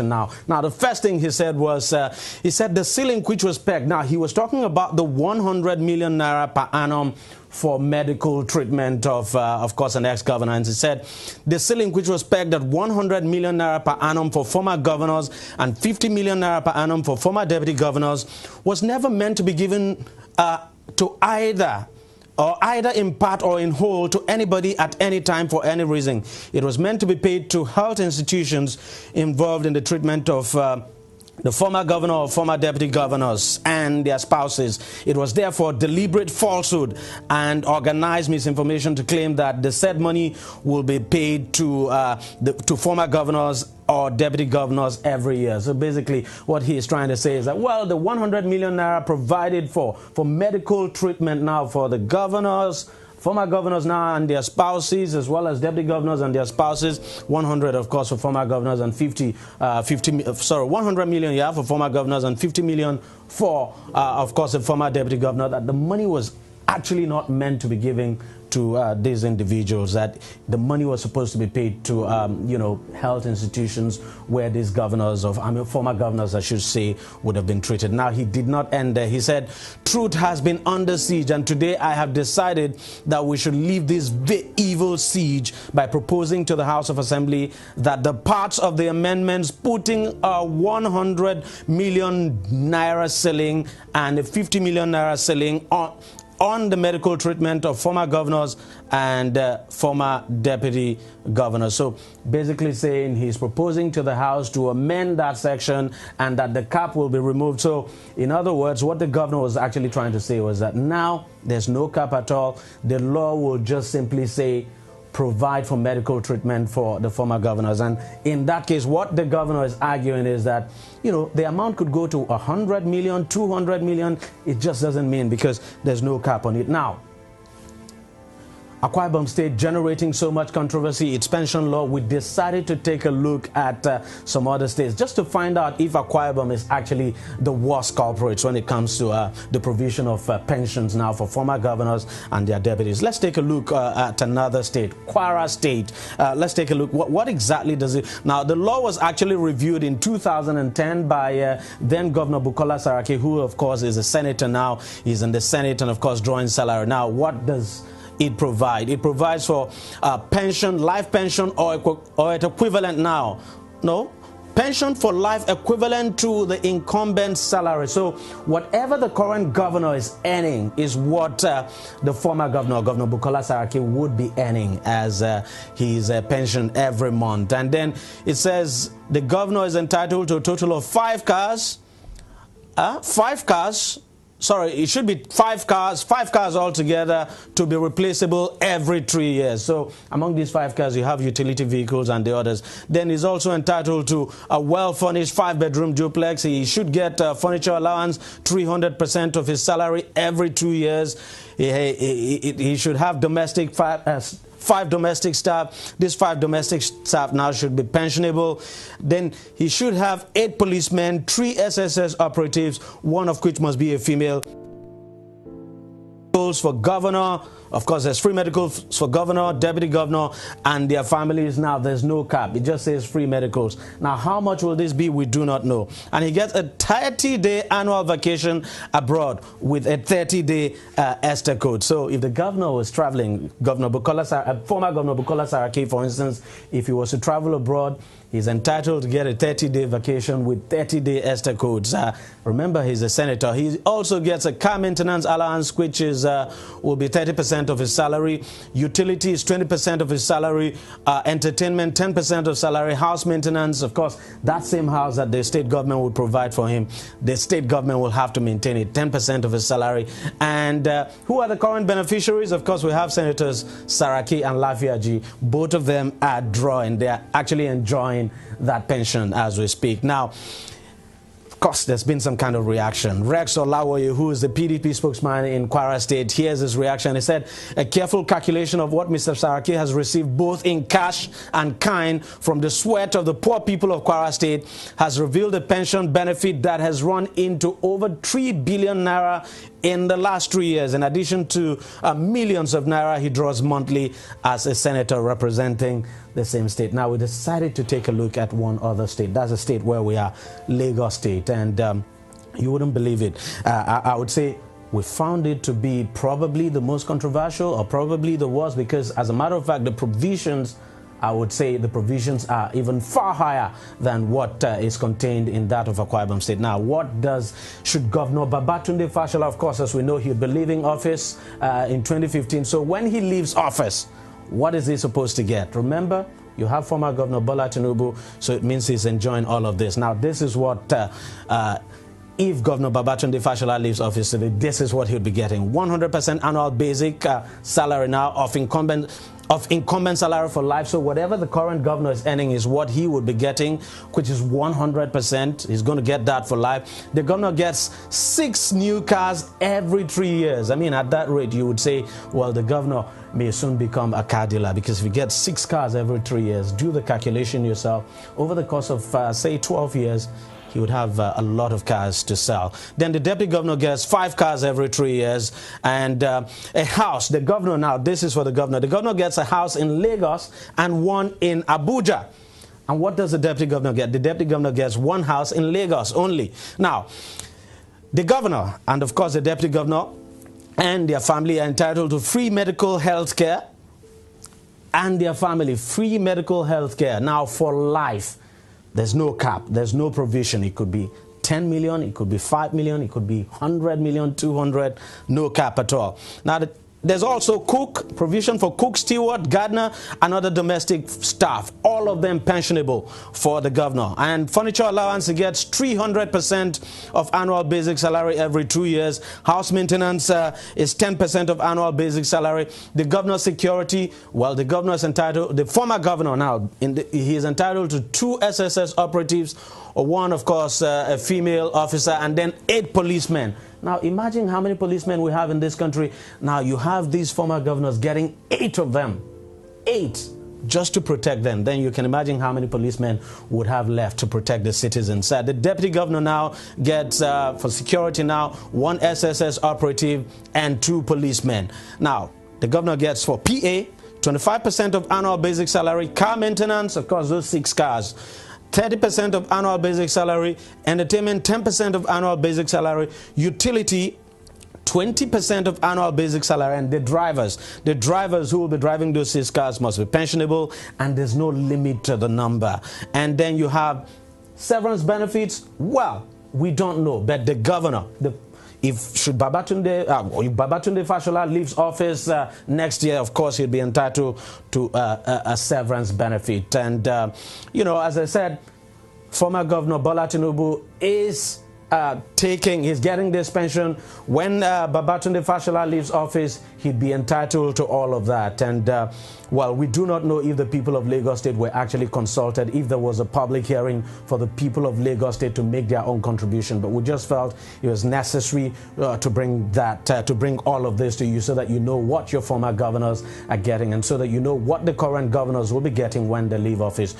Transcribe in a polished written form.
Now, the first thing he said was, he said the ceiling which was pegged. Now, he was talking about the 100 million naira per annum for medical treatment of course, an ex-governor. And he said the ceiling which was pegged at 100 million naira per annum for former governors and 50 million naira per annum for former deputy governors was never meant to be given to either in part or in whole to anybody at any time for any reason. It was meant to be paid to health institutions involved in the treatment of the former governor or former deputy governors and their spouses. It was therefore deliberate falsehood and organized misinformation to claim that the said money will be paid to former governors or deputy governors every year. So basically what he is trying to say is that, well, the 100 million naira provided for medical treatment now for the governors, former governors now and their spouses, as well as deputy governors and their spouses, 100 of course for former governors and 100 million, yeah, for former governors and 50 million for of course a former deputy governor, that the money was actually not meant to be given to these individuals, that the money was supposed to be paid to you know, health institutions where these governors former governors I should say would have been treated. Now, he did not end there. He said truth has been under siege, and today I have decided that we should leave this evil siege by proposing to the House of Assembly that the parts of the amendments putting a 100 million naira ceiling and a 50 million naira ceiling on the medical treatment of former governors and former deputy governors. So basically saying he's proposing to the House to amend that section and that the cap will be removed. So in other words, what the governor was actually trying to say was that now there's no cap at all. The law will just simply say provide for medical treatment for the former governors. And in that case, what the governor is arguing is that, you know, the amount could go to 100 million, 200 million. It just doesn't mean, because there's no cap on it. Now, Akwa Ibom State generating so much controversy, its pension law, we decided to take a look at some other states just to find out if Akwa Ibom is actually the worst culprits when it comes to the provision of pensions now for former governors and their deputies. Let's take a look at another state, Kwara State. Let's take a look. What exactly does it... Now, the law was actually reviewed in 2010 by then Governor Bukola Saraki, who, of course, is a senator now. He's in the Senate and, of course, drawing salary. Now, what does it provide? It provides for pension, life pension, or its equivalent now. No, pension for life equivalent to the incumbent salary. So whatever the current governor is earning is what the former governor, Governor Bukola Saraki, would be earning as his pension every month. And then it says the governor is entitled to a total of 5 cars. Sorry, it should be 5 cars altogether, to be replaceable every 3 years. So among these 5 cars, you have utility vehicles and the others. Then he's also entitled to a well-furnished 5-bedroom duplex. He should get furniture allowance, 300% of his salary every 2 years. He should have domestic 5 domestic staff. These 5 domestic staff now should be pensionable. Then he should have 8 policemen, 3 SSS operatives, 1 of which must be a female. For governor, of course, there's free medicals for governor, deputy governor, and their families. Now, there's no cap. It just says free medicals. Now, how much will this be? We do not know. And he gets a 30-day annual vacation abroad with a 30-day ESTA code. So if the governor was traveling, former Governor Bukola Saraki, for instance, if he was to travel abroad, he's entitled to get a 30-day vacation with 30-day ESTA codes. Remember, he's a senator. He also gets a car maintenance allowance, which is will be 30% of his salary. Utility is 20% of his salary. Entertainment, 10% of salary. House maintenance, of course, that same house that the state government would provide for him, the state government will have to maintain it, 10% of his salary. And who are the current beneficiaries? Of course, we have Senators Saraki and Lafiaji. Both of them are drawing. They are actually enjoying that pension as we speak. Now, of course, there's been some kind of reaction. Rex Olawoye, who is the PDP spokesman in Kwara State, here's his reaction. He said, a careful calculation of what Mr. Saraki has received both in cash and kind from the sweat of the poor people of Kwara State has revealed a pension benefit that has run into over 3 billion naira in the last 3 years, in addition to millions of naira he draws monthly as a senator representing the same state. Now, we decided to take a look at one other state. That's a state where we are, Lagos State. And you wouldn't believe it. I would say we found it to be probably the most controversial, or probably the worst, because as a matter of fact, the provisions, I would say the provisions are even far higher than what is contained in that of Akwa Ibom State. Now, should Governor Babatunde Fashola, of course, as we know, he'll be leaving office in 2015. So when he leaves office, what is he supposed to get? Remember, you have former Governor Bola Tinubu, so it means he's enjoying all of this. Now, this is what, if Governor Babatunde Fashola leaves office today, this is what he'll be getting. 100% annual basic salary now of incumbent salary for life. So whatever the current governor is earning is what he would be getting, which is 100%. He's going to get that for life. The governor gets 6 new cars every 3 years. I mean, at that rate, you would say, well, the governor may soon become a car dealer, because if you get 6 cars every 3 years, do the calculation yourself. Over the course of, say, 12 years, he would have a lot of cars to sell. Then the deputy governor gets 5 cars every 3 years, and a house. The governor, now this is for the governor. The governor gets a house in Lagos and one in Abuja. And what does the deputy governor get? The deputy governor gets 1 house in Lagos only. Now, the governor, and of course the deputy governor and their family, are entitled to free medical health care, and their family, free medical health care, now for life. There's no cap, there's no provision. It could be 10 million, it could be 5 million, it could be 100 million, 200, no cap at all. Now, there's also provision for cook, steward, gardener, and other domestic staff. All of them pensionable for the governor. And furniture allowance, he gets 300% of annual basic salary every 2 years. House maintenance is 10% of annual basic salary. The governor's security, well, the governor is entitled, the former governor now, he is entitled to 2 SSS operatives, or 1, of course, a female officer, and then 8 policemen. Now, imagine how many policemen we have in this country. Now, you have these former governors getting 8 of them. 8, just to protect them. Then you can imagine how many policemen would have left to protect the citizens. The deputy governor now gets, for security now, 1 SSS operative and 2 policemen. Now, the governor gets for PA, 25% of annual basic salary, car maintenance, of course, those 6 cars. 30% of annual basic salary, entertainment 10% of annual basic salary, utility 20% of annual basic salary, and the drivers who will be driving those 6 cars must be pensionable, and there's no limit to the number. And then you have severance benefits. Well, we don't know, but the governor, if Babatunde Fashola leaves office next year, of course, he'll be entitled to a severance benefit. And, you know, as I said, former Governor Bola Tinubu is he's getting this pension. When Babatunde Fashola leaves office, he'd be entitled to all of that. And, well, we do not know if the people of Lagos State were actually consulted, if there was a public hearing for the people of Lagos State to make their own contribution. But we just felt it was necessary to bring all of this to you, so that you know what your former governors are getting, and so that you know what the current governors will be getting when they leave office.